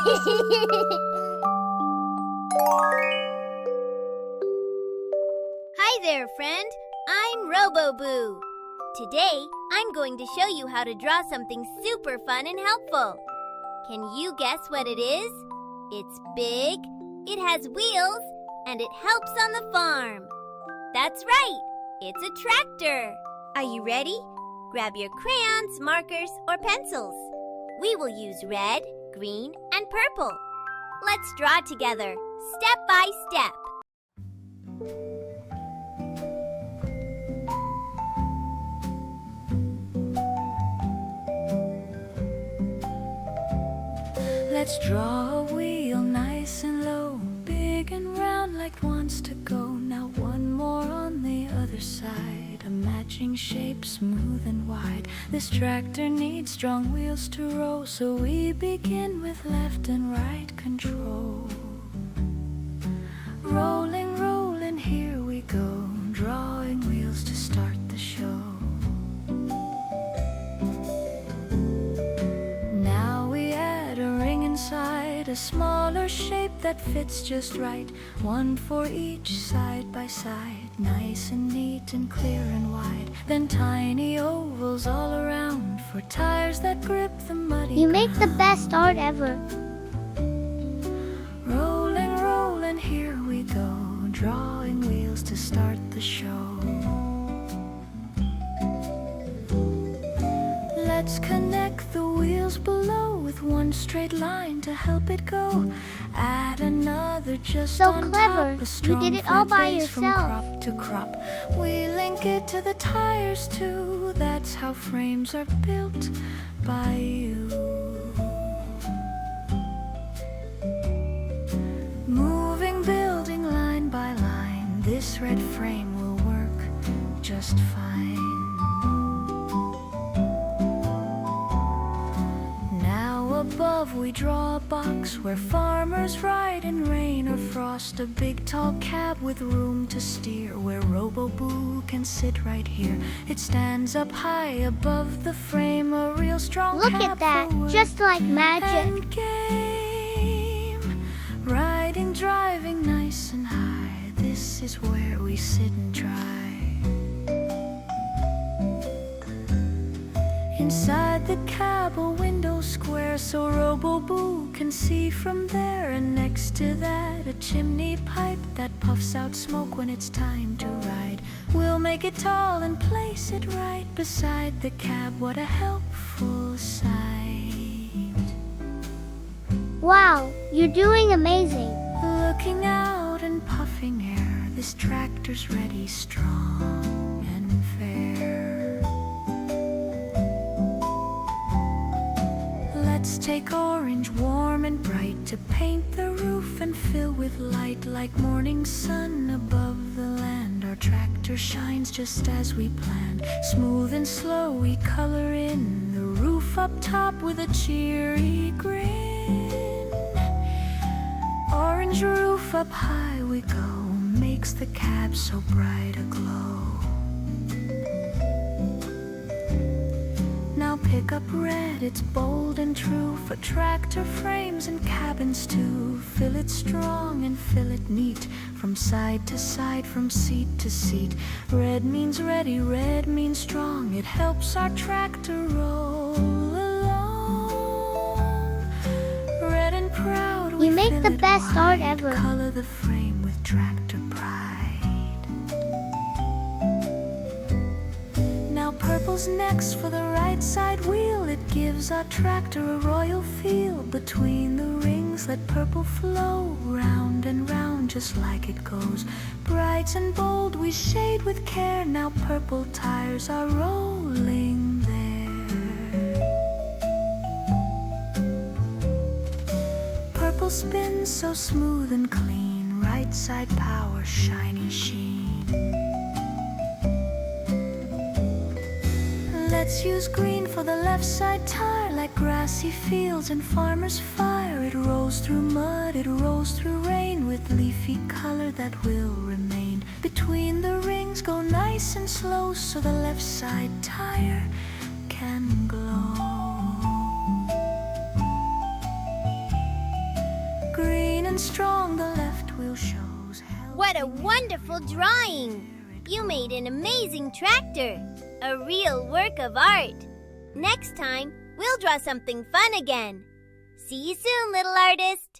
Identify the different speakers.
Speaker 1: Hi there, friend. I'm Robo-Boo. Today, I'm going to show you how to draw something super fun and helpful. Can you guess what it is? It's big, it has wheels, and it helps on the farm. That's right, it's a tractor. Are you ready? Grab your crayons, markers, or pencils. We will use red, green, and purple. Let's draw together, step by step.
Speaker 2: Let's draw a wheel nice and low, big and round like wants to go. Now one more on the other side, a matching shape, smooth and wide. This tractor needs strong wheels to row, so we begin with left and right control. Rolling, rolling, here we go, drawing wheels to start the show. Now we add a ring inside, a smaller shape that fits just right. One for each side by side, nice and neat and clear and wide. Then tiny ovals all around for tires that grip the muddy
Speaker 3: You make the
Speaker 2: ground.
Speaker 3: best art ever.
Speaker 2: Rolling, rolling, here we go, drawing wheels to start the show. Let's connect the wheels below with one straight line to help it go. Add another just
Speaker 3: So
Speaker 2: on
Speaker 3: clever.
Speaker 2: top, a
Speaker 3: You
Speaker 2: strong
Speaker 3: did it all
Speaker 2: flat
Speaker 3: by
Speaker 2: base from
Speaker 3: yourself.
Speaker 2: crop to crop. We link it to the tires too. That's how frames are built by you. Moving, building line by line, this red frame will work just fine. Now above we draw a box where farmers ride in rain or frost. A big tall cab with room to steer, where Robo-Boo can sit right here. It stands up high above the frame, a real strong
Speaker 3: Look
Speaker 2: cab
Speaker 3: at that,
Speaker 2: for work
Speaker 3: just like magic.
Speaker 2: and game. Riding, driving nice and high, this is where we sit and try. Inside the cab a window square, so Robo-Boo can see from there. And next to that a chimney pipe that puffs out smoke when it's time to ride. We'll make it tall and place it right beside the cab. What a helpful sight.
Speaker 3: Wow, you're doing amazing.
Speaker 2: Looking out and puffing air, this tractor's ready, strong and fair. Let's take orange, warm and bright, to paint the roof and fill with light. Like morning sun above the land, our tractor shines just as we planned. Smooth and slow we color in the roof up top with a cheery grin. Orange roof up high we go, makes the cab so bright aglow. Now pick up red, it's bold and true, for tractor frames and cabins too. Fill it strong and fill it neat, from side to side, from seat to seat. Red means ready, red means strong, it helps our tractor roll along. Red and proud, we
Speaker 3: You make
Speaker 2: fill
Speaker 3: the
Speaker 2: it
Speaker 3: best art
Speaker 2: wide,
Speaker 3: ever.
Speaker 2: color the frame with tractor pride. Now purple's next for the right side wheel. It gives our tractor a royal feel. Between the rings let purple flow, round and round just like it goes. Bright and bold we shade with care. Now purple tires are rolling there. Purple spins so smooth and clean, right side power, shiny sheen. Let's use green for the left side tire, like grassy fields and farmer's fire. It rolls through mud, it rolls through rain, with leafy color that will remain. Between the rings go nice and slow, so the left side tire can glow. and strong. The left wheel shows how.
Speaker 1: What a wonderful drawing! You made an amazing tractor, a real work of art. Next time, we'll draw something fun again. See you soon, little artist.